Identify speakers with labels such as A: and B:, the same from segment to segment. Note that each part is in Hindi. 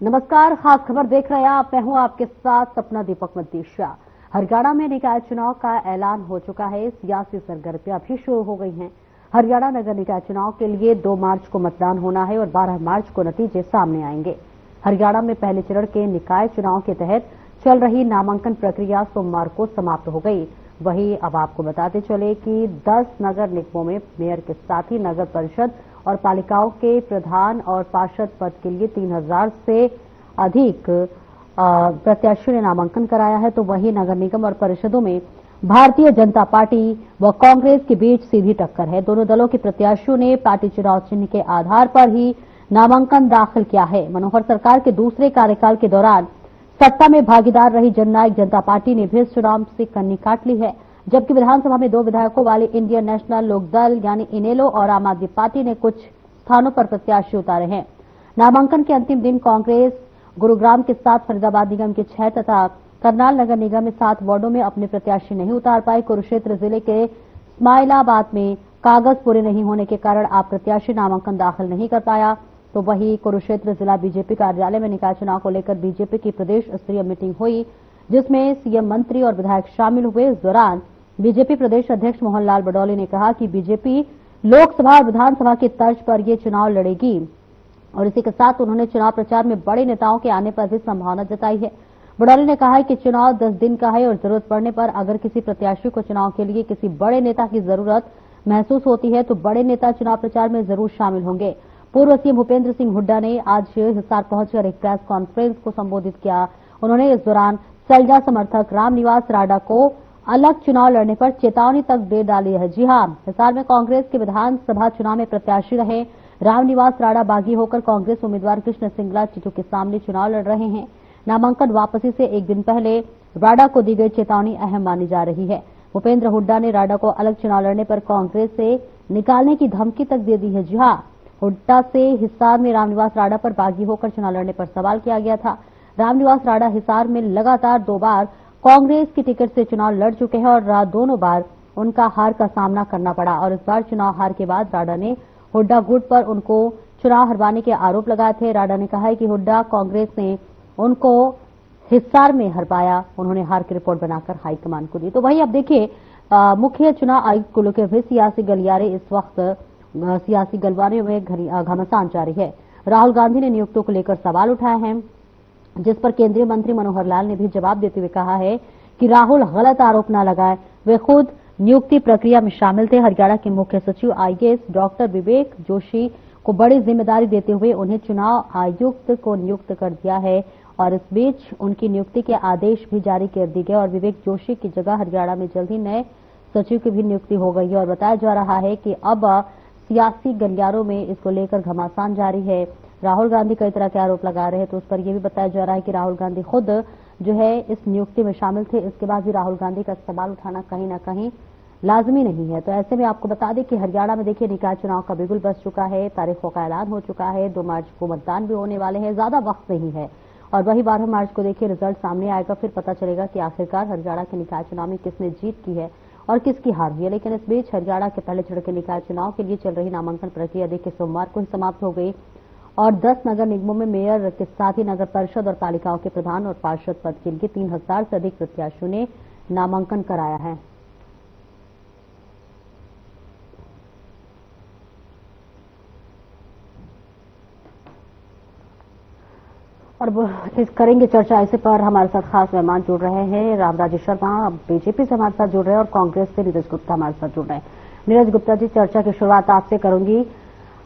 A: नमस्कार, खास खबर देख रहे हैं आप। मैं हूं आपके साथ सपना दीपक मद्दीशा। हरियाणा में निकाय चुनाव का ऐलान हो चुका है। सियासी सरगर्मियां भी शुरू हो गई हैं। हरियाणा नगर निकाय चुनाव के लिए 2 मार्च को मतदान होना है और 12 मार्च को नतीजे सामने आएंगे। हरियाणा में पहले चरण के निकाय चुनाव के तहत चल रही नामांकन प्रक्रिया सोमवार को समाप्त हो गई। वहीं अब आपको बताते चले कि 10 नगर निगमों में मेयर के साथ ही नगर परिषद और पालिकाओं के प्रधान और पार्षद पद के लिए 3000 से अधिक प्रत्याशियों ने नामांकन कराया है। तो वहीं नगर निगम और परिषदों में भारतीय जनता पार्टी व कांग्रेस के बीच सीधी टक्कर है। दोनों दलों के प्रत्याशियों ने पार्टी चुनाव चिन्ह के आधार पर ही नामांकन दाखिल किया है। मनोहर सरकार के दूसरे कार्यकाल के दौरान सत्ता में भागीदार रही जननायक जनता पार्टी ने भी इस चुनाव से कन्नी काट ली है, जबकि विधानसभा में 2 विधायकों वाली इंडियन नेशनल लोकदल यानी इनेलो और आम आदमी पार्टी ने कुछ स्थानों पर प्रत्याशी उतारे हैं। नामांकन के अंतिम दिन कांग्रेस गुरुग्राम के 7, फरीदाबाद निगम के 6 तथा करनाल नगर निगम में 7 वार्डों में अपने प्रत्याशी नहीं उतार पाए। कुरुक्षेत्र जिले के स्माइलाबाद में कागज पूरे नहीं होने के कारण आप प्रत्याशी नामांकन दाखिल नहीं कर पाया। तो वहीं कुरुक्षेत्र जिला बीजेपी कार्यालय में निकाय चुनाव को लेकर बीजेपी की प्रदेश स्तरीय मीटिंग हुई, जिसमें सीएम, मंत्री और विधायक शामिल हुए। इस दौरान बीजेपी प्रदेश अध्यक्ष मोहनलाल बडौली ने कहा कि बीजेपी लोकसभा और विधानसभा की तर्ज पर ये चुनाव लड़ेगी और इसी के साथ उन्होंने चुनाव प्रचार में बड़े नेताओं के आने पर भी संभावना जताई है। बडौली ने कहा है कि चुनाव 10 दिन का है और जरूरत पड़ने पर अगर किसी प्रत्याशी को चुनाव के लिए किसी बड़े नेता की जरूरत महसूस होती है तो बड़े नेता चुनाव प्रचार में जरूर शामिल होंगे। पूर्व सीएम भूपेंद्र सिंह हुड्डा ने आज हिसार पहुंचकर एक प्रेस कॉन्फ्रेंस को संबोधित किया। उन्होंने इस दौरान सैलजा समर्थक रामनिवास राडा को अलग चुनाव लड़ने पर चेतावनी तक दे डाली है। जी हां, हिसार में कांग्रेस के विधानसभा चुनाव में प्रत्याशी रहे रामनिवास राडा बागी होकर कांग्रेस उम्मीदवार कृष्ण सिंगला चिटू के सामने चुनाव लड़ रहे हैं। नामांकन वापसी से एक दिन पहले राडा को दी गई चेतावनी अहम मानी जा रही है। भूपेंद्र हुड्डा ने राडा को अलग चुनाव लड़ने पर कांग्रेस से निकालने की धमकी तक दे दी है। जी हां, हुड्डा से हिसार में रामनिवास राडा पर बागी होकर चुनाव लड़ने पर सवाल किया गया था। रामनिवास राडा हिसार में लगातार 2 बार कांग्रेस की टिकट से चुनाव लड़ चुके हैं और दोनों बार उनका हार का सामना करना पड़ा और इस बार चुनाव हार के बाद राडा ने हुड्डा गुट पर उनको चुनाव हरवाने के आरोप लगाए थे। राडा ने कहा है कि हुड्डा कांग्रेस ने उनको हिसार में हरवाया। उन्होंने हार की रिपोर्ट बनाकर हाईकमान को दी। तो वही अब देखिए, मुख्य चुनाव आयुक्त को लेकर भी सियासी गलियारे इस वक्त सियासी गलियारे में घमासान जारी है। राहुल गांधी ने नियुक्तियों को लेकर सवाल उठाए हैं, जिस पर केंद्रीय मंत्री मनोहर लाल ने भी जवाब देते हुए कहा है कि राहुल गलत आरोप न लगाए, वे खुद नियुक्ति प्रक्रिया में शामिल थे। हरियाणा के मुख्य सचिव आईएएस डॉक्टर विवेक जोशी को बड़ी जिम्मेदारी देते हुए उन्हें चुनाव आयुक्त को नियुक्त कर दिया है और इस बीच उनकी नियुक्ति के आदेश भी जारी कर दिए गए और विवेक जोशी की जगह हरियाणा में जल्द ही नए सचिव की भी नियुक्ति हो गई है। और बताया जा रहा है कि अब सियासी गलियारों में इसको लेकर घमासान जारी है। राहुल गांधी कई तरह के आरोप लगा रहे हैं, तो उस पर यह भी बताया जा रहा है कि राहुल गांधी खुद जो है इस नियुक्ति में शामिल थे। इसके बाद भी राहुल गांधी का सवाल उठाना कहीं ना कहीं लाजमी नहीं है। तो ऐसे में आपको बता दें कि हरियाणा में देखिए निकाय चुनाव का बिगुल बज चुका है, तारीखों का ऐलान हो चुका है। 2 मार्च को मतदान भी होने वाले हैं, ज्यादा वक्त नहीं है और वही 12 मार्च को देखिए रिजल्ट सामने आएगा, फिर पता चलेगा कि आखिरकार हरियाणा के निकाय चुनाव में किसने जीत की है और किसकी हार हुई है। लेकिन इस बीच हरियाणा के पहले चरण के निकाय चुनाव के लिए चल रही नामांकन प्रक्रिया देखिए सोमवार को ही समाप्त हो गई और 10 नगर निगमों में मेयर के साथ ही नगर परिषद और पालिकाओं के प्रधान और पार्षद पद के लिए 3000 से अधिक प्रत्याशियों ने नामांकन कराया है। और इस करेंगे चर्चा, इसी पर हमारे साथ खास मेहमान जुड़ रहे हैं। रामराजी शर्मा बीजेपी से हमारे साथ जुड़ रहे हैं और कांग्रेस से नीरज गुप्ता हमारे साथ जुड़ रहे हैं। नीरज गुप्ता जी, चर्चा की शुरुआत आपसे करूंगी।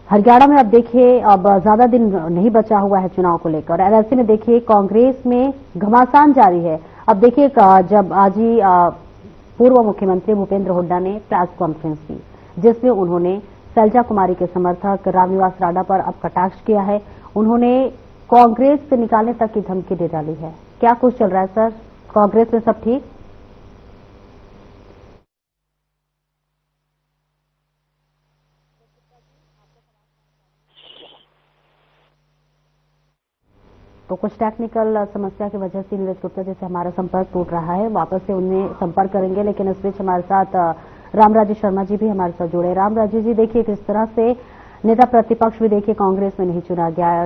A: हरियाणा में अब देखिए अब ज्यादा दिन नहीं बचा हुआ है चुनाव को लेकर और ऐसे में देखिए कांग्रेस में घमासान जारी है। अब देखिए जब आज ही पूर्व मुख्यमंत्री भूपेंद्र हुड्डा ने प्रेस कॉन्फ्रेंस की, जिसमें उन्होंने सैलजा कुमारी के समर्थक रामनिवास राडा पर अब कटाक्ष किया है। उन्होंने कांग्रेस से निकालने तक की धमकी दे डाली है। क्या कुछ चल रहा है सर, कांग्रेस में सब ठीक? तो कुछ टेक्निकल समस्या की वजह से नीरज गुप्ता जी से हमारा संपर्क टूट रहा है, वापस से उन्हें संपर्क करेंगे। लेकिन इस बीच हमारे साथ रामराजी शर्मा जी भी हमारे साथ जुड़े। रामराजी जी, देखिए किस तरह से नेता प्रतिपक्ष भी देखिए कांग्रेस में नहीं चुना गया,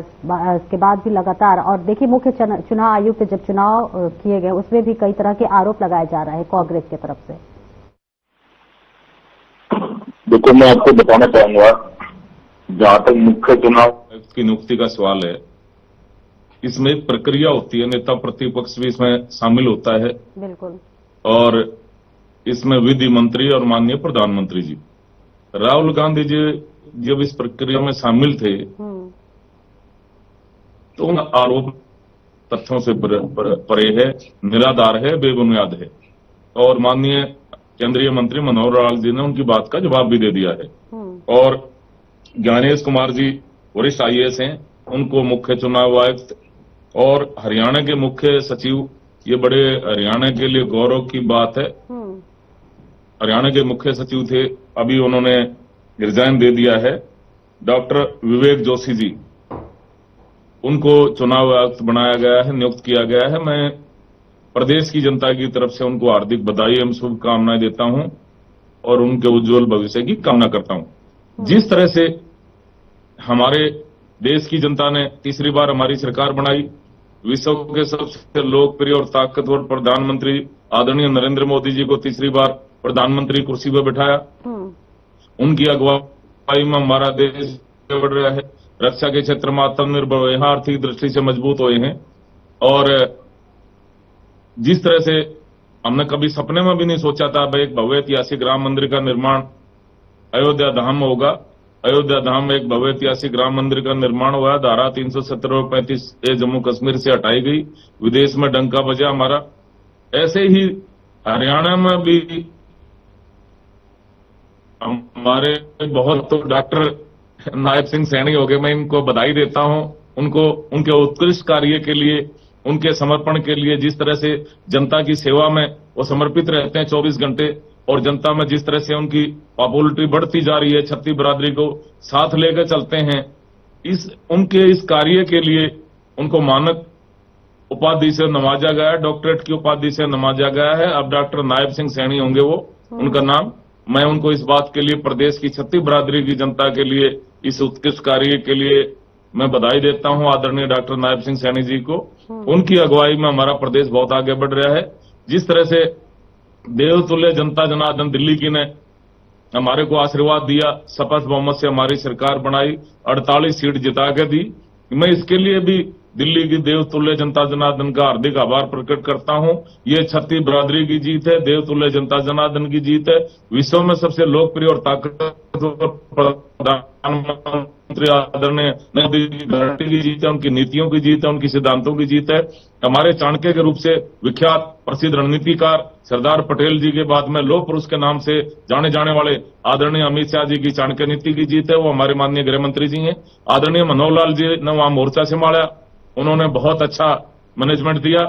A: इसके बाद भी लगातार, और देखिए मुख्य चुनाव आयुक्त जब चुनाव किए गए उसमें भी कई तरह के आरोप लगाए जा रहे हैं कांग्रेस की तरफ से।
B: देखो, मैं आपको बताना चाहूंगा, जहां तक मुख्य चुनाव की नियुक्ति का सवाल है, इसमें एक प्रक्रिया होती है, नेता प्रतिपक्ष भी इसमें शामिल होता है।
A: बिल्कुल। और
B: इसमें विधि मंत्री और माननीय प्रधानमंत्री जी, राहुल गांधी जी जब इस प्रक्रिया में शामिल थे तो उन आरोप तथ्यों से परे है, निराधार है, बेबुनियाद है, और माननीय केंद्रीय मंत्री मनोहर लाल जी ने उनकी बात का जवाब भी दे दिया है। और ज्ञानेश कुमार जी वरिष्ठ IAS हैं, उनको मुख्य चुनाव आयुक्त और हरियाणा के मुख्य सचिव, ये बड़े हरियाणा के लिए गौरव की बात है। हरियाणा के मुख्य सचिव थे, अभी उन्होंने रिजाइन दे दिया है। डॉक्टर विवेक जोशी जी, उनको चुनाव आयुक्त बनाया गया है, नियुक्त किया गया है। मैं प्रदेश की जनता की तरफ से उनको हार्दिक बधाई एवं शुभकामनाएं देता हूं और उनके उज्जवल भविष्य की कामना करता हूं। जिस तरह से हमारे देश की जनता ने तीसरी बार हमारी सरकार बनाई, विश्व के सबसे लोकप्रिय और ताकतवर प्रधानमंत्री आदरणीय नरेंद्र मोदी जी को तीसरी बार प्रधानमंत्री कुर्सी पर बिठाया, उनकी अगुवाई में हमारा देश बढ़ रहा है, रक्षा के क्षेत्र में आत्मनिर्भर हुए हैं, आर्थिक दृष्टि से मजबूत हुए हैं। और जिस तरह से हमने कभी सपने में भी नहीं सोचा था भाई एक भव्य ऐतिहासिक राम मंदिर का निर्माण अयोध्या धाम में होगा। अयोध्या धाम में एक भव्य ऐतिहासिक राम मंदिर का निर्माण हुआ। धारा 370 और 35A जम्मू कश्मीर से हटाई गई, विदेश में डंका बजा हमारा। ऐसे ही हरियाणा में भी हमारे बहुत तो डॉक्टर नायब सिंह सैनी हो गए, मैं इनको बधाई देता हूं, उनको उनके उत्कृष्ट कार्य के लिए, उनके समर्पण के लिए, जिस तरह से जनता की सेवा में वो समर्पित रहते हैं 24 घंटे, और जनता में जिस तरह से उनकी पॉपुलरिटी बढ़ती जा रही है, क्षत्रिय बिरादरी को साथ लेकर चलते हैं, उनके इस कार्य के लिए उनको मानक उपाधि से नवाजा गया है, डॉक्टरेट की उपाधि से नवाजा गया है। अब डॉक्टर नायब सिंह सैनी होंगे वो, उनका नाम। मैं उनको इस बात के लिए, प्रदेश की क्षत्रिय बिरादरी की जनता के लिए, इस उत्कृष्ट कार्य के लिए मैं बधाई देता हूं आदरणीय डॉक्टर नायब सिंह सैनी जी को। उनकी अगुवाई में हमारा प्रदेश बहुत आगे बढ़ रहा है। जिस तरह से देवतुल्य जनता जनार्दन दिल्ली की ने हमारे को आशीर्वाद दिया, शपथ बहुमत से हमारी सरकार बनाई, 48 सीट जिता के दी, मैं इसके लिए भी दिल्ली की देवतुल्य जनता जनार्दन का हार्दिक आभार प्रकट करता हूं। ये क्षत्रिय बिरादरी की जीत है, देवतुल्य जनता जनार्दन की जीत है, विश्व में सबसे लोकप्रिय और ताकतवर प्रधानमंत्री आदरणीय मोदी की गारंटी की जीत है, उनकी नीतियों की जीत है, उनकी सिद्धांतों की जीत है। हमारे चाणक्य के रूप से विख्यात प्रसिद्ध रणनीतिकार सरदार पटेल जी के बाद में लौह पुरुष के नाम से जाने जाने वाले आदरणीय अमित शाह जी की चाणक्य नीति की जीत है, वो हमारे माननीय गृह मंत्री जी हैं। आदरणीय मनोहर लाल जी ने वहां मोर्चा संभाला, उन्होंने बहुत अच्छा मैनेजमेंट दिया।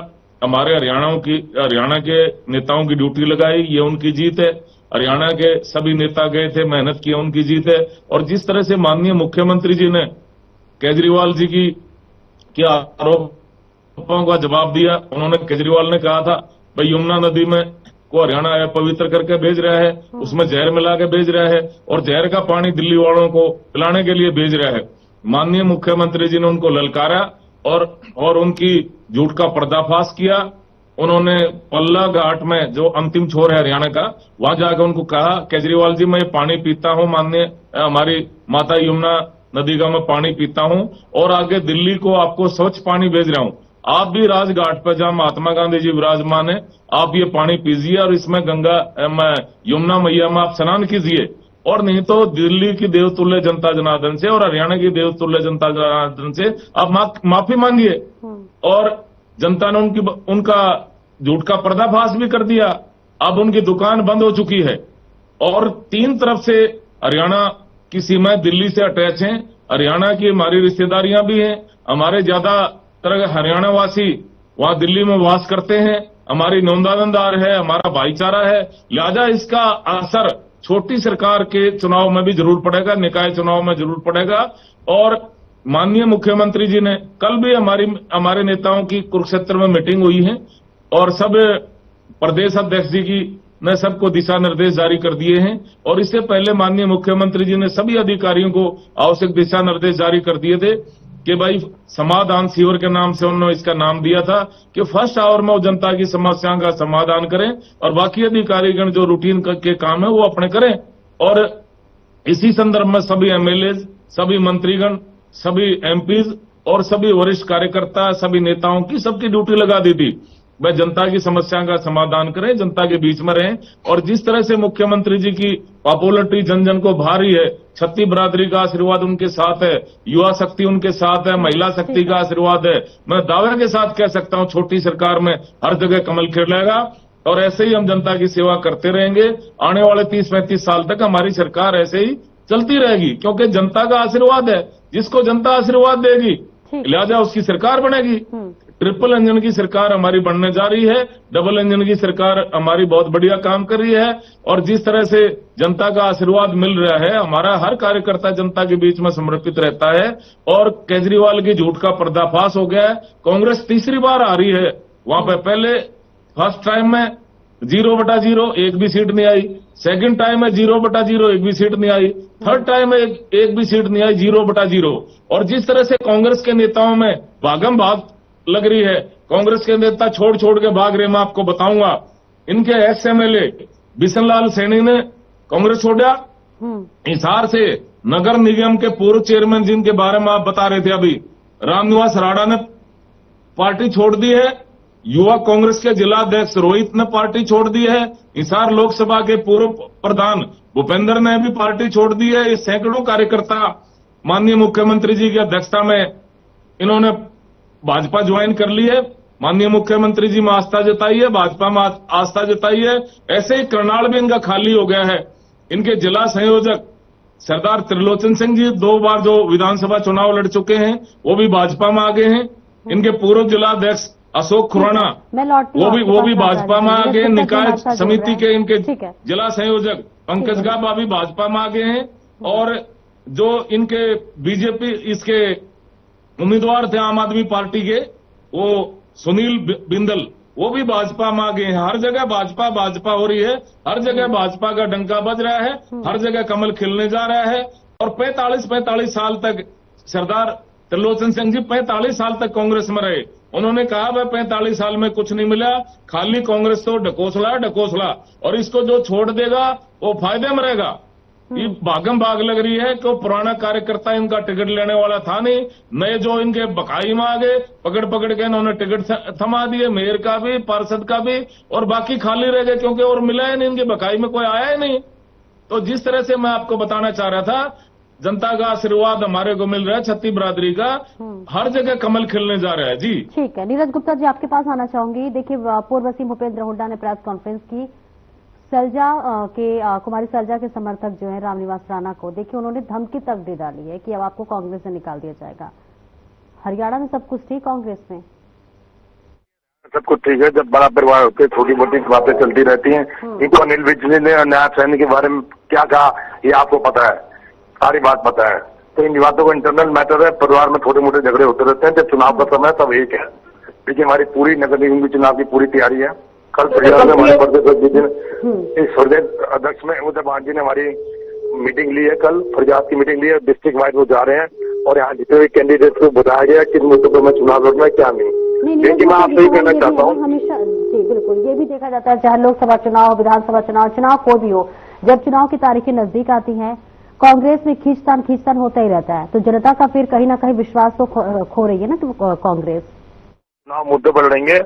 B: हमारे हरियाणा के नेताओं की ड्यूटी लगाई, ये उनकी जीत है। हरियाणा के सभी नेता गए थे, मेहनत की, उनकी जीत है। और जिस तरह से माननीय मुख्यमंत्री जी ने केजरीवाल जी की आरोपों का जवाब दिया, उन्होंने, केजरीवाल ने कहा था भाई यमुना नदी में को हरियाणा पवित्र करके भेज रहा है, उसमें जहर मिला के भेज रहा है, और जहर का पानी दिल्ली वालों को पिलाने के लिए भेज रहा है। माननीय मुख्यमंत्री जी ने उनको ललकारा और उनकी झूठ का पर्दाफाश किया। उन्होंने पल्ला घाट में, जो अंतिम छोर है हरियाणा का, वहां जाकर उनको कहा, केजरीवाल जी मैं ये पानी पीता हूं, माननीय हमारी माता यमुना नदी का मैं पानी पीता हूं, और आगे दिल्ली को आपको स्वच्छ पानी भेज रहा हूं। आप भी राजघाट पर जहां महात्मा गांधी जी विराजमान है, आप ये पानी पीजिए और इसमें यमुना मैया में आप स्नान कीजिए, और नहीं तो दिल्ली की देवतुल्य जनता जनार्दन से और हरियाणा की देवतुल्य जनता जनार्दन से आप माफी मांगिए। और जनता ने उनका झूठ का पर्दाफाश भी कर दिया। अब उनकी दुकान बंद हो चुकी है, और 3 तरफ से हरियाणा की सीमाएं दिल्ली से अटैच हैं। हरियाणा की हमारी रिश्तेदारियां भी हैं, हमारे ज्यादातर हरियाणा वासी वहां दिल्ली में वास करते हैं, हमारी नौंदानंदार है, हमारा भाईचारा है। लिहाजा इसका असर छोटी सरकार के चुनाव में भी जरूर पड़ेगा, निकाय चुनाव में जरूर पड़ेगा। और माननीय मुख्यमंत्री जी ने, कल भी हमारे नेताओं की कुरुक्षेत्र में मीटिंग हुई है, और सब प्रदेश अध्यक्ष जी की ने सबको दिशा निर्देश जारी कर दिए हैं और इससे पहले माननीय मुख्यमंत्री जी ने सभी अधिकारियों को आवश्यक दिशा निर्देश जारी कर दिए थे कि भाई समाधान शिविर के नाम से उन्होंने इसका नाम दिया था कि फर्स्ट आवर में वो जनता की समस्याओं का समाधान करें और बाकी अधिकारीगण जो रूटीन के काम है वो अपने करें। और इसी संदर्भ में सभी एमएलए, सभी मंत्रीगण, सभी एमपीज और सभी वरिष्ठ कार्यकर्ता, सभी नेताओं की सबकी ड्यूटी लगा दी थी वह जनता की समस्याओं का समाधान करें, जनता के बीच में रहें। और जिस तरह से मुख्यमंत्री जी की पॉपुलरिटी जन जन को भारी है, छत्ती बिरादरी का आशीर्वाद उनके साथ है, युवा शक्ति उनके साथ है, महिला शक्ति का आशीर्वाद है, मैं दावे के साथ कह सकता हूं छोटी सरकार में हर जगह कमल खिलेगा और ऐसे ही हम जनता की सेवा करते रहेंगे। आने वाले 30-35 साल तक हमारी सरकार ऐसे ही चलती रहेगी क्योंकि जनता का आशीर्वाद है, जिसको जनता आशीर्वाद देगी लिहाजा उसकी सरकार बनेगी। ट्रिपल इंजन की सरकार हमारी बनने जा रही है, डबल इंजन की सरकार हमारी बहुत बढ़िया काम कर रही है और जिस तरह से जनता का आशीर्वाद मिल रहा है, हमारा हर कार्यकर्ता जनता के बीच में समर्पित रहता है और केजरीवाल की झूठ का पर्दाफाश हो गया है। कांग्रेस तीसरी बार आ रही है, वहां पे पहले फर्स्ट टाइम में 0/0 एक भी सीट नहीं आई, सेकंड टाइम में 0/0 एक भी सीट नहीं आई, थर्ड टाइम में एक भी सीट नहीं आई, 0/0। और जिस तरह से कांग्रेस के नेताओं में भागम भाग लग रही है, कांग्रेस के नेता छोड़ छोड़ के भाग रहे, मैं आपको बताऊंगा। इनके एमएलए बिशन लाल सैनी ने कांग्रेस छोड़ा, हिसार से नगर निगम के पूर्व चेयरमैन जिनके बारे में आप बता रहे थे अभी, रामनिवास राणा ने पार्टी छोड़ दी है, युवा कांग्रेस के जिला अध्यक्ष रोहित ने पार्टी छोड़ दी है, हिसार लोकसभा के पूर्व प्रधान भूपेंद्र ने भी पार्टी छोड़ दी है। ये सैकड़ों कार्यकर्ता माननीय मुख्यमंत्री जी की अध्यक्षता में इन्होंने भाजपा ज्वाइन कर ली है। माननीय मुख्यमंत्री जी में आस्था जताई है, भाजपा में आस्था जताई है। ऐसे ही करनाल भी इनका खाली हो गया है। इनके जिला संयोजक सरदार त्रिलोचन सिंह जी 2 बार जो विधानसभा चुनाव लड़ चुके हैं वो भी भाजपा में आ गए हैं। इनके पूर्व जिला अध्यक्ष अशोक खुराना वो भी भाजपा में आ गए। निकाय समिति के इनके जिला संयोजक पंकज गाबा भी भाजपा में आ गए हैं और जो इनके बीजेपी इसके उम्मीदवार थे आम आदमी पार्टी के, वो सुनील बिंदल, वो भी भाजपा में आ गए हैं। हर जगह भाजपा भाजपा हो रही है, हर जगह भाजपा का डंका बज रहा है, हर जगह कमल खिलने जा रहा है। और 45 साल तक सरदार त्रिलोचन सिंह जी 45 साल तक कांग्रेस में रहे। उन्होंने कहा भाई 45 साल में कुछ नहीं मिला, खाली कांग्रेस तो ढकोसला और इसको जो छोड़ देगा वो फायदे में रहेगा। ये भागम भाग लग रही है कि पुराना कार्यकर्ता इनका टिकट लेने वाला था नहीं, नए जो इनके बकाई में आ गए, पकड़ के इन्होंने टिकट थमा दिए, मेयर का भी, पार्षद का भी, और बाकी खाली रह गए क्योंकि और मिला है नहीं, इनके बकाई में कोई आया ही नहीं। तो जिस तरह से मैं आपको बताना चाह रहा था, जनता का आशीर्वाद हमारे को मिल रहा है, छत्ती बिरादरी का हर जगह कमल खिलने जा रहा है। जी
A: ठीक है, नीरज गुप्ता जी आपके पास आना चाहूंगी। देखिए, पूर्व सीएम भूपेंद्र हुड्डा ने प्रेस कॉन्फ्रेंस की सलजा के कुमारी सलजा के समर्थक जो है रामनिवास राणा को, देखिए उन्होंने धमकी तक दे डाली है कि अब आपको कांग्रेस से निकाल दिया जाएगा। हरियाणा में सब कुछ ठीक, कांग्रेस में
C: सब कुछ ठीक है। जब बड़ा परिवार होते हैं छोटी मोटी बातें चलती रहती हैं। इनको अनिल विज ने न्याय सैनी के बारे में क्या कहा ये आपको पता है, सारी बात पता है। तो इन बातों को इंटरनल मैटर है, परिवार में छोटे मोटे झगड़े होते रहते हैं। जब चुनाव का समय तब एक है। देखिए हमारी पूरी नगर निगम की चुनाव की पूरी तैयारी है। कल फरियाद में हमारे प्रदेश इस प्रदेश अध्यक्ष में उदयभान जी ने हमारी मीटिंग ली है, कल फरियाद की मीटिंग ली है। डिस्ट्रिक्ट वाइज वो जा रहे हैं और यहाँ जितने भी कैंडिडेट को बताया गया किस मुद्दों पर मैं चुनाव लड़ना है क्या नहीं। लेकिन मैं आपसे ही कहना चाहता हूँ,
A: हमेशा जी बिल्कुल ये भी देखा जाता है, चाहे लोकसभा चुनाव, विधानसभा चुनाव कोई भी हो, जब चुनाव की तारीखें नजदीक आती हैं कांग्रेस में खींचतान होता ही रहता है। तो जनता का फिर कहीं ना कहीं विश्वास तो खो रही है ना कांग्रेस।
C: चुनाव मुद्दे पर लड़ेंगे।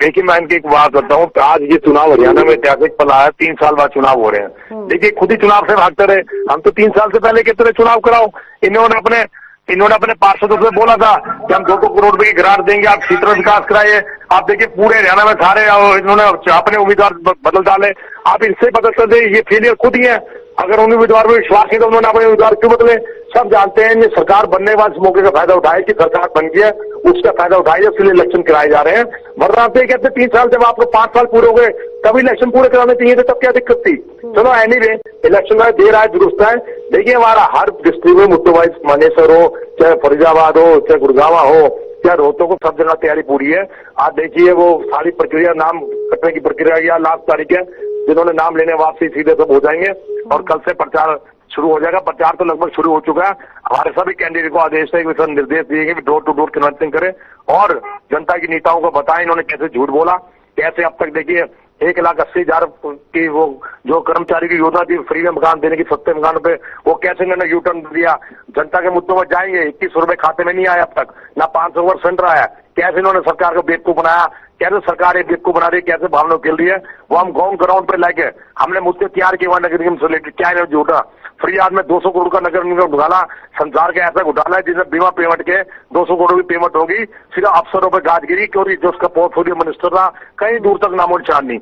C: देखिए मैं इनकी एक बात करता हूँ, आज ये चुनाव हरियाणा में ऐतिहासिक पल आया, 3 साल बाद चुनाव हो रहे हैं। देखिए खुद ही चुनाव से भागते रहे। हम तो 3 साल से पहले कहते रहे चुनाव कराओ। इन्होंने अपने पार्षदों से बोला था कि हम 200 करोड़ रुपए की ग्रांट देंगे, आप क्षेत्र विकास कराइए। आप देखिए पूरे हरियाणा में सारे इन्होंने अपने उम्मीदवार बदल डाले। आप इससे पता चल दे ये फेलियर खुद ही है। अगर उन उम्मीदवार में विश्वास नहीं तो उन्होंने अपने उम्मीदवार क्यों बदले। सब जानते हैं ये सरकार बनने के बाद इस मौके का फायदा उठाए कि सरकार बन गई है, उसका फायदा उठाइए, इसलिए इलेक्शन कराए जा रहे हैं। वरना आप कहते 3 साल जब आपको 5 साल पूरे हो गए तभी इलेक्शन पूरे कराने चाहिए थे, तब क्या दिक्कत थी। चलो एनीवे इलेक्शन में देर आए दुरुस्त है। देखिए हमारा हर डिस्ट्रिक्ट में मुद्दों मानेसर हो, चाहे फरीदाबाद हो, चाहे गुड़गांव हो, चाहे रोहतक हो, सब जगह तैयारी पूरी है। आप देखिए वो सारी प्रक्रिया नाम कटने की प्रक्रिया या लास्ट तारीख है, जिन्होंने नाम लेने वापसी सीधे सब हो जाएंगे और कल से प्रचार शुरू हो जाएगा। प्रचार तो लगभग शुरू हो चुका है। हमारे सभी कैंडिडेट को आदेश है कि निर्देश दिए गए डोर टू डोर कन्वेंसिंग करें और जनता की नेताओं को बताएं इन्होंने कैसे झूठ बोला, कैसे अब तक देखिए 1,80,000 की वो जो कर्मचारी की योजना थी फ्री में मकान देने की, सस्ते मकान पे, वो कैसे इन्होंने यू टर्न दिया। जनता के मुद्दों पर जाएंगे, 21 रुपए खाते में नहीं आया अब तक, ना 500 वर्ष सेंटर आया। कैसे इन्होंने सरकार को बेवकूफ बनाया, कैसे सरकार एक बेवकूफ बना रही है, कैसे भावना खेल रही है, वो हम ग्राउंड पर लाके हमने मुद्दे तैयार किए नगर निगम से रिलेटेड। क्या इन्होंने झूठा फरियाद में 200 करोड़ का नगर निगम घोटाला, संसार का ऐसा घोटाला है जिसमें बीमा पेमेंट के 200 करोड़ की पेमेंट होगी, सिर्फ अफसरों पर गाजगिरी, क्योंकि जो उसका पोर्टफोलियो मिनिस्टर था कहीं दूर तक नामो निशान नहीं।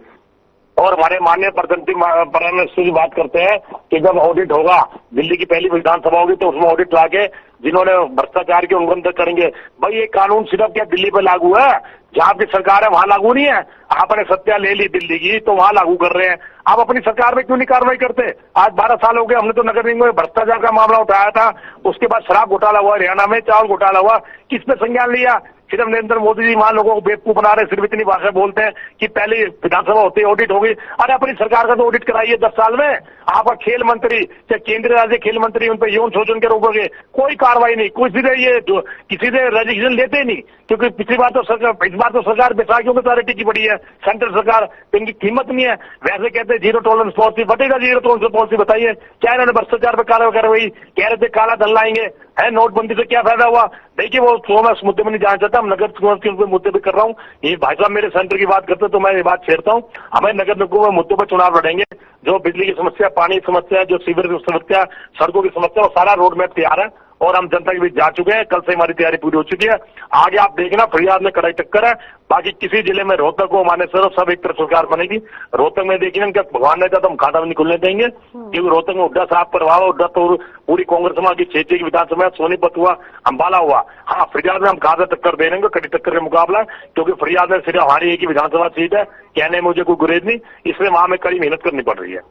C: और हमारे माननीय प्राइम मिनिस्टर जी बात करते हैं कि जब ऑडिट होगा, दिल्ली की पहली विधानसभा होगी तो उसमें ऑडिट लाके जिन्होंने भ्रष्टाचार के उल्लंघन करेंगे। भाई ये कानून सिर्फ क्या दिल्ली पे लागू है? जहां की सरकार है वहां लागू नहीं है। आपने सत्ता ले ली दिल्ली की तो वहां लागू कर रहे हैं, आप अपनी सरकार में क्यों नहीं कार्रवाई करते? आज 12 साल हो गए, हमने तो नगर निगम में भ्रष्टाचार का मामला उठाया था, उसके बाद शराब घोटाला हुआ, हरियाणा में चावल घोटाला हुआ, किस पे संज्ञान लिया? सिर्फ नरेंद्र मोदी जी वहां लोगों को बेवकूफ बना रहे, सिर्फ इतनी भाषा बोलते हैं कि पहले विधानसभा होती है ऑडिट होगी। अरे अपनी सरकार का तो ऑडिट कराइए 10 साल में। आपका खेल मंत्री चाहे केंद्रीय राज्य खेल मंत्री, उन पर यौन शोषण के रोकोगे, कोई कार्रवाई नहीं, कुछ भी ये जो किसी से रजिस्ट्रेशन लेते ही नहीं, क्योंकि पिछली बार तो सरकार, इस बार तो सरकार बैसाखियों की तरह टिकी पड़ी है, सेंट्रल सरकार, इनकी कीमत नहीं है। वैसे कहते हैं जीरो टॉलरेंस पॉलिसी, बटेगा जीरो टॉलरेंस पॉलिसी? बताइए क्या इन्होंने भ्रष्टाचार पर कार्रवाई कह रहे थे, काला धन लाएंगे, है नोटबंदी से क्या फायदा हुआ? देखिए वो तो मैं उस मुद्दे में नहीं जाना चाहता, हम नगर निगम के मुद्दे पे कर रहा हूँ। ये भाई साहब मेरे सेंटर की बात करते तो मैं ये बात छेड़ता हूँ। हमें नगर निगम मुद्दों पर चुनाव लड़ेंगे, जो बिजली की समस्या, पानी की समस्या, जो सीवर की समस्या, सड़कों की समस्या, वो सारा रोड मैप तैयार है और हम जनता के बीच जा चुके हैं। कल से हमारी तैयारी पूरी हो चुकी है। आगे आप देखना फरियाद में कड़ाई टक्कर है। बाकी किसी जिले में रोहतक हो, मानेसर, सब एक तरफ सरकार बनेगी। रोहतक में देखिए क्या भगवान ने चाहता हम खाता भी नहीं खुलने देंगे, क्योंकि रोहतक में हुड्डा साहब पर हुआ, हुड्डा तो पूरी कांग्रेस में की 6 की विधानसभा, सोनीपत हुआ, अंबाला हुआ। हाँ फरियाद में हम खासा टक्कर दे देंगे, कड़ी टक्कर का मुकाबला, क्योंकि फरियाद में सिर्फ हमारी एक ही विधानसभा सीट है, कहने में मुझे कोई गुरेज नहीं, इसलिए वहां में कड़ी मेहनत करनी पड़ रही है।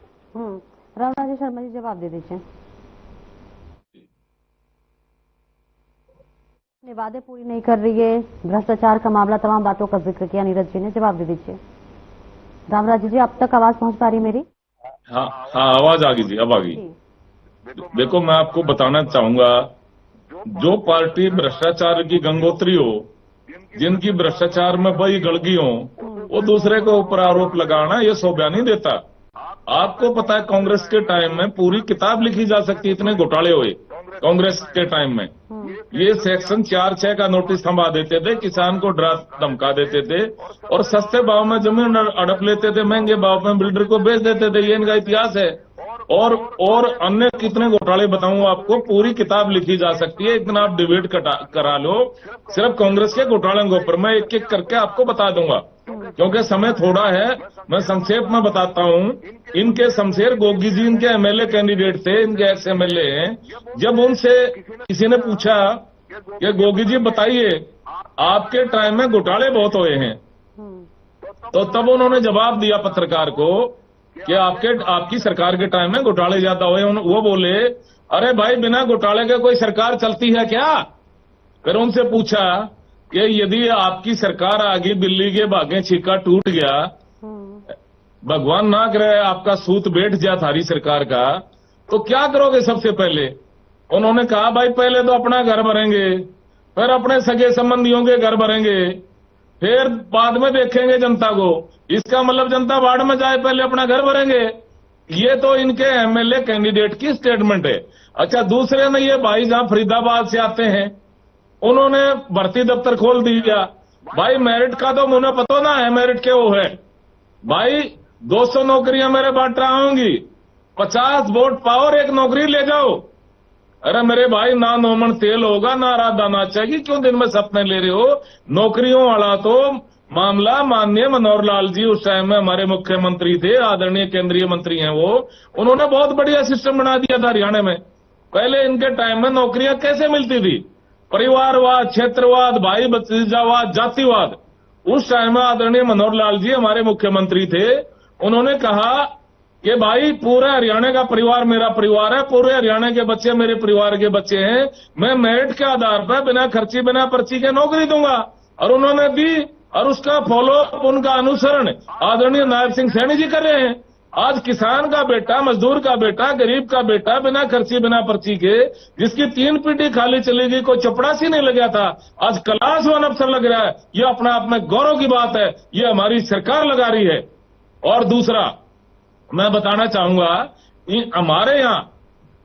A: रामराजे शर्मा जी जवाब दे दीजिए। वादे पूरी नहीं कर रही है, भ्रष्टाचार का मामला, तमाम बातों का जिक्र किया नीरज जी ने, जवाब दे दीजिए। रामराजे जी अब तक आवाज पहुंच पा रही मेरी?
B: हाँ आवाज आ गई जी, अब आ गई। देखो मैं आपको बताना चाहूंगा, जो पार्टी भ्रष्टाचार की गंगोत्री हो, जिनकी भ्रष्टाचार में बही गड़गी हो, वो दूसरे को ऊपर आरोप लगाना ये शोभा नहीं देता। आपको पता है कांग्रेस के टाइम में पूरी किताब लिखी जा सकती, इतने घोटाले हुए कांग्रेस के टाइम में। ये सेक्शन 4(6) का नोटिस थमा देते थे, किसान को डरा धमका देते थे और सस्ते भाव में जमीन अड़प लेते थे, महंगे भाव में बिल्डर को बेच देते थे। ये इनका इतिहास है। और अन्य कितने घोटाले बताऊं आपको, पूरी किताब लिखी जा सकती है। इतना आप डिबेट करा लो सिर्फ कांग्रेस के घोटालों के ऊपर, मैं एक एक करके आपको बता दूंगा क्योंकि समय थोड़ा है। मैं संक्षेप में बताता हूं। इनके शमशेर गोगी जी इनके एमएलए कैंडिडेट थे, इनके एक्स एमएलए हैं। जब उनसे किसी ने पूछा कि गोगी जी बताइए आपके टाइम में घोटाले बहुत हुए हैं, तो तब उन्होंने जवाब दिया पत्रकार को कि आपकी सरकार के टाइम में घोटाले ज्यादा हुए। वो बोले अरे भाई बिना घोटाले के कोई सरकार चलती है क्या? फिर उनसे पूछा कि यदि आपकी सरकार आ गई, बिल्ली के भागे छिक्का टूट गया, भगवान ना करे आपका सूत बैठ जाए थारी सरकार का, तो क्या करोगे सबसे पहले? उन्होंने कहा भाई पहले तो अपना घर भरेंगे, फिर अपने सगे संबंधियों के घर भरेंगे, फिर बाद में देखेंगे जनता को। इसका मतलब जनता बाढ़ में जाए पहले अपना घर भरेंगे। ये तो इनके एमएलए कैंडिडेट की स्टेटमेंट है। अच्छा दूसरे में ये भाई जहां फरीदाबाद से आते हैं, उन्होंने भर्ती दफ्तर खोल दिया। भाई मेरिट का तो मुझे पता ना है, मेरिट के वो है भाई 200 नौकरियां मेरे बांट रहा होंगी, 50 वोट पाओ और एक नौकरी ले जाओ। अरे मेरे भाई ना नोमन तेल होगा ना राधा नाचेगी, क्यों दिन में सपने ले रहे हो? नौकरियों वाला तो मामला माननीय मनोहर लाल जी उस टाइम में हमारे मुख्यमंत्री थे, आदरणीय केंद्रीय मंत्री हैं वो, उन्होंने बहुत बढ़िया सिस्टम बना दिया था हरियाणा में। पहले इनके टाइम में नौकरियां कैसे मिलती थी? परिवारवाद, क्षेत्रवाद, भाई भतीजावाद, जातिवाद। उस टाइम में आदरणीय मनोहर लाल जी हमारे मुख्यमंत्री थे, उन्होंने कहा कि भाई पूरे हरियाणा का परिवार मेरा परिवार है, पूरे हरियाणा के बच्चे मेरे परिवार के बच्चे हैं, मैं मेरिट के आधार पर बिना खर्ची बिना पर्ची के नौकरी दूंगा। और उन्होंने दी, और उसका फॉलो अप, उनका अनुसरण आदरणीय नायब सिंह सैनी जी कर रहे हैं। आज किसान का बेटा, मजदूर का बेटा, गरीब का बेटा बिना खर्ची बिना पर्ची के, जिसकी 3 पीढ़ी खाली चली गई, कोई चपड़ासी नहीं लगा था, आज क्लास 1 अफसर लग रहा है। ये अपने आप में गौरव की बात है। ये हमारी सरकार लगा रही है। और दूसरा मैं बताना चाहूंगा, हमारे यहां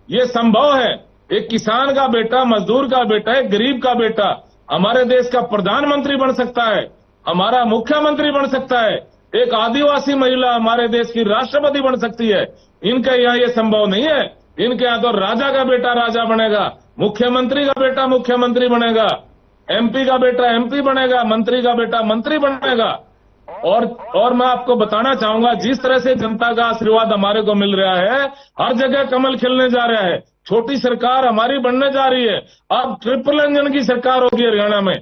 B: ये संभव है, एक किसान का बेटा, मजदूर का बेटा, एक गरीब का बेटा हमारे देश का प्रधानमंत्री बन सकता है, हमारा मुख्यमंत्री बन सकता है, एक आदिवासी महिला हमारे देश की राष्ट्रपति बन सकती है। इनके यहाँ ये संभव नहीं है। इनके यहाँ तो राजा का बेटा राजा बनेगा, मुख्यमंत्री का बेटा मुख्यमंत्री बनेगा, एमपी का बेटा एमपी बनेगा, मंत्री का बेटा मंत्री बनेगा। और मैं आपको बताना चाहूंगा, जिस तरह से जनता का आशीर्वाद हमारे को मिल रहा है, हर जगह कमल खिलने जा रहा है। छोटी सरकार हमारी बनने जा रही है। अब ट्रिपल इंजन की सरकार होगी हरियाणा में,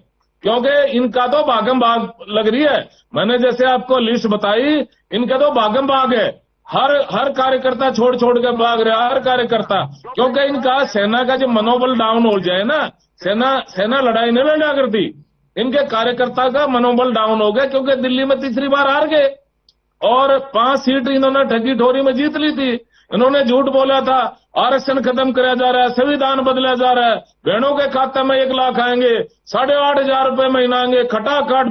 B: क्योंकि इनका तो भागम भाग लग रही है। मैंने जैसे आपको लिस्ट बताई, इनका तो भागम भाग है। हर कार्यकर्ता छोड़ छोड़ के भाग रहा है, हर कार्यकर्ता, क्योंकि इनका सेना का जो मनोबल डाउन हो जाए ना, सेना लड़ाई नहीं लड़ा करती। इनके कार्यकर्ता का मनोबल डाउन हो गया, क्योंकि दिल्ली में तीसरी बार हार गए और 5 सीट इन्होंने ठगी ठोरी में जीत ली थी। इन्होंने झूठ बोला था, आरक्षण खत्म कराया जा रहा है, संविधान बदला जा रहा है, बहनों के खाते में 1 लाख आएंगे, 8,500 रुपए महीना आएंगे, खटाखट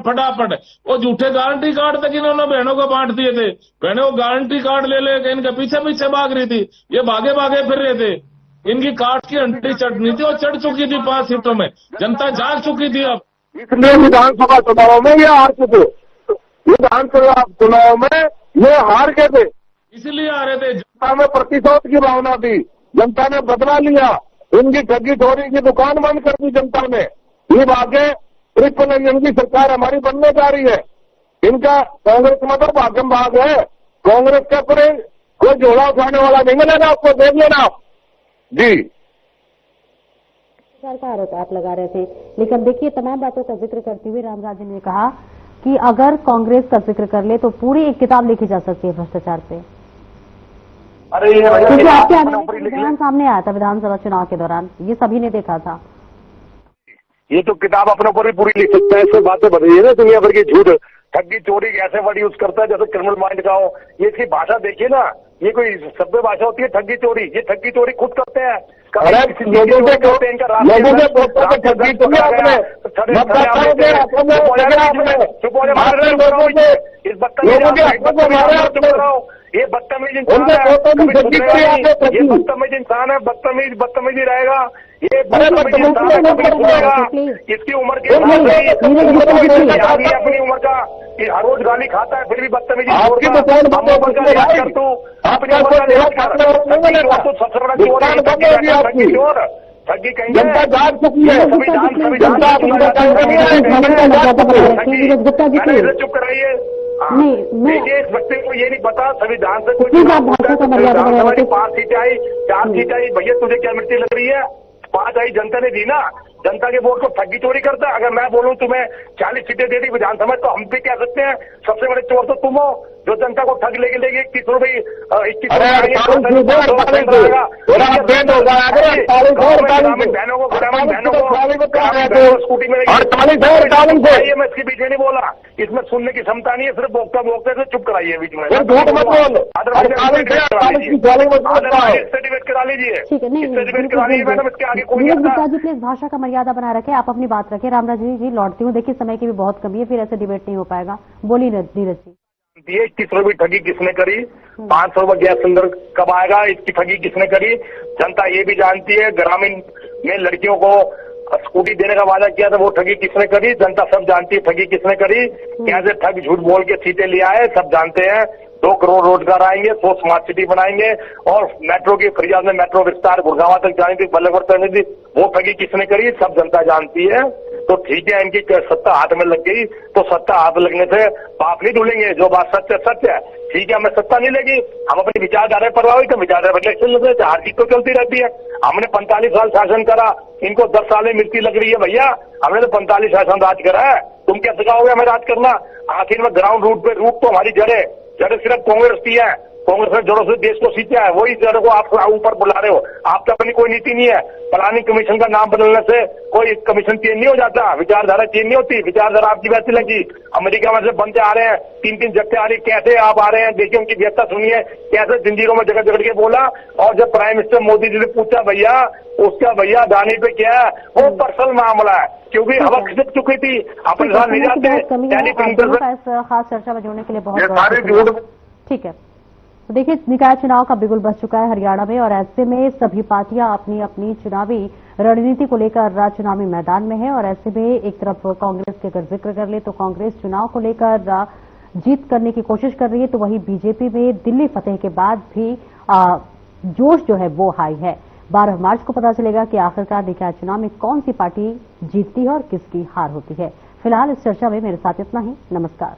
B: फटाफट। वो झूठे गारंटी कार्ड तक इन्होंने बहनों को बांट दिए थे। बहनों को गारंटी कार्ड ले लेके इनके पीछे पीछे भाग रही थी, ये भागे फिर रहे थे। इनकी कार्ड की अंटी चढ़नी थी और चढ़ चुकी थी 5 सीटों में, जनता जाग चुकी थी। अब
C: इसलिए विधानसभा चुनाव में ये हार चुके, विधानसभा चुनाव में ये हार गए थे, इसलिए आ रहे थे। जनता में प्रतिशोध की भावना थी, जनता ने बदला लिया, इनकी ठगी ठोरी की दुकान बंद कर दी जनता ने। ये आगे ट्रिपल इंजन की सरकार हमारी बनने जा रही है। इनका कांग्रेस में तो भागम भाग है, कांग्रेस के ऊपर कोई झोला उठाने वाला नहीं मिलेगा आपको, देख लेना आप जी।
A: का आरोप आप लगा रहे थे, लेकिन देखिए तमाम बातों का जिक्र करते हुए रामराजन ने कहा कि अगर कांग्रेस का जिक्र कर ले तो पूरी एक किताब लिखी जा सकती है भ्रष्टाचार पे।
C: अरे
A: क्योंकि आपके बयान सामने आया था विधानसभा चुनाव के दौरान, ये सभी ने देखा था।
C: ये तो किताब अपने ऊपर ही पूरी लिख सकता है। ऐसे बातें बन रही है ना दुनिया भर की, झूठ, ठगी चोरी ऐसे वर्ड यूज करता है जैसे क्रिमिनल माइंड का हो। ये इसकी भाषा देखिए ना, ये कोई सभ्य भाषा होती है ठगी चोरी? ये ठगी चोरी खुद करते हैं। ये बदतमीज इंसान है, ये बदतमीज इंसान है, बदतमीजी रहेगा। ये बदतमीज इंसान है, कभी सुनेगा। इसकी उम्र के अपनी उम्र का हर रोज गाली खाता है, फिर भी बदतमीजी कर तू अपनी उम्र का तो सबसे बड़ा चोर ठगी कहीं जनता जाग चुकी है। चुप कराइए। देखिए, इस व्यक्ति को ये नहीं पता संविधान से कुछ 5 सीटें आई, 4 सीटें आई। भैया तुझे क्या मिर्ची लग रही है? 5 आई, जनता ने दी ना। जनता के वोट को ठगी चोरी करता है। अगर मैं बोलूं तुम्हें 40 सीटें दे दी विधानसभा, तो हम भी कह सकते हैं सबसे बड़े चोर तो तुम हो, जो जनता को ठग लेके 21 रुपए 21 स्कूटी में मैं इसके बीच में नहीं बोला, इसमें सुनने की क्षमता नहीं है, सिर्फ बोलते से चुप कराइए बीच में। डिबेट करा लीजिए, डिबेट करा लीजिए मैडम, इसके आगे कोई
A: प्लीज भाषा का मर्यादा बना रखे, आप अपनी बात रखें। रामराज जी लौटती हूँ, देखिए समय की भी बहुत कमी है, फिर ऐसे डिबेट नहीं हो पाएगा। बोली नीरज जी।
C: 21 रुपए ठगी किसने करी? 500 रुपए गैस सिलेंडर कब आएगा? इसकी ठगी किसने करी? जनता ये भी जानती है। ग्रामीण में लड़कियों को स्कूटी देने का वादा किया था, वो ठगी किसने करी? जनता सब जानती है ठगी किसने करी। कैसे ठग झूठ बोल के सीटें ले आए, सब जानते हैं। 2 करोड़ रोजगार आएंगे, 100 स्मार्ट सिटी बनाएंगे, और मेट्रो की फरियाद में मेट्रो विस्तार गुड़गांव तक जाने थी, बल्लेपुर करनी थी, वो ठगी किसने करी? सब जनता जानती है। तो ठीक है, इनकी सत्ता हाथ में लग गई, तो सत्ता हाथ लगने से पाप नहीं धुलेंगे। जो बात सच है सच है। ठीक है, हमें सत्ता नहीं लगी, हम अपनी विचारधारा प्रभावित है, विचारधारा इलेक्शन हार जीत तो चलती रहती है। हमने 45 साल शासन करा, इनको 10 साल में मिर्ची लग रही है। भैया हमने तो 45 शासन राज करा है, तुम क्या सिखाओगे हमें राज करना? आखिर में ग्राउंड रूट तो हमारी जड़ें सिर्फ कांग्रेस की है। कांग्रेस ने जड़ों से देश को सींचा है, वही जड़ों को आप ऊपर बुला रहे हो। आप तो अपनी कोई नीति नहीं है। प्लानिंग कमीशन का नाम बदलने से कोई कमीशन चेंज नहीं हो जाता, विचारधारा चेंज नहीं होती। विचारधारा आपकी वैसी लगी। अमेरिका में से बनते आ रहे हैं, 3-3 जगतें आ रही, कैसे आप आ रहे हैं? देखिए उनकी व्यवस्था सुनिए, कैसे जंजीरों में जगह जगह के बोला। और जब प्राइम मिनिस्टर मोदी जी ने पूछा भैया उसका भैया अडानी पे क्या है, वो पर्सनल मामला है, क्योंकि हवा खिसक चुकी थी, अपने साथ नहीं जाते।
A: खास चर्चा में जोड़ने के लिए बहुत
C: सारे झूठ।
A: ठीक है, तो देखिए निकाय चुनाव का बिगुल बज चुका है हरियाणा में, और ऐसे में सभी पार्टियां अपनी अपनी चुनावी रणनीति को लेकर चुनावी मैदान में है। और ऐसे में एक तरफ कांग्रेस के अगर जिक्र कर ले तो कांग्रेस चुनाव को लेकर जीत करने की कोशिश कर रही है, तो वहीं बीजेपी में दिल्ली फतेह के बाद भी जोश जो है वो हाई है। 12 मार्च को पता चलेगा कि आखिरकार निकाय चुनाव में कौन सी पार्टी जीतती है और किसकी हार होती है। फिलहाल इस चर्चा में मेरे साथ इतना ही। नमस्कार।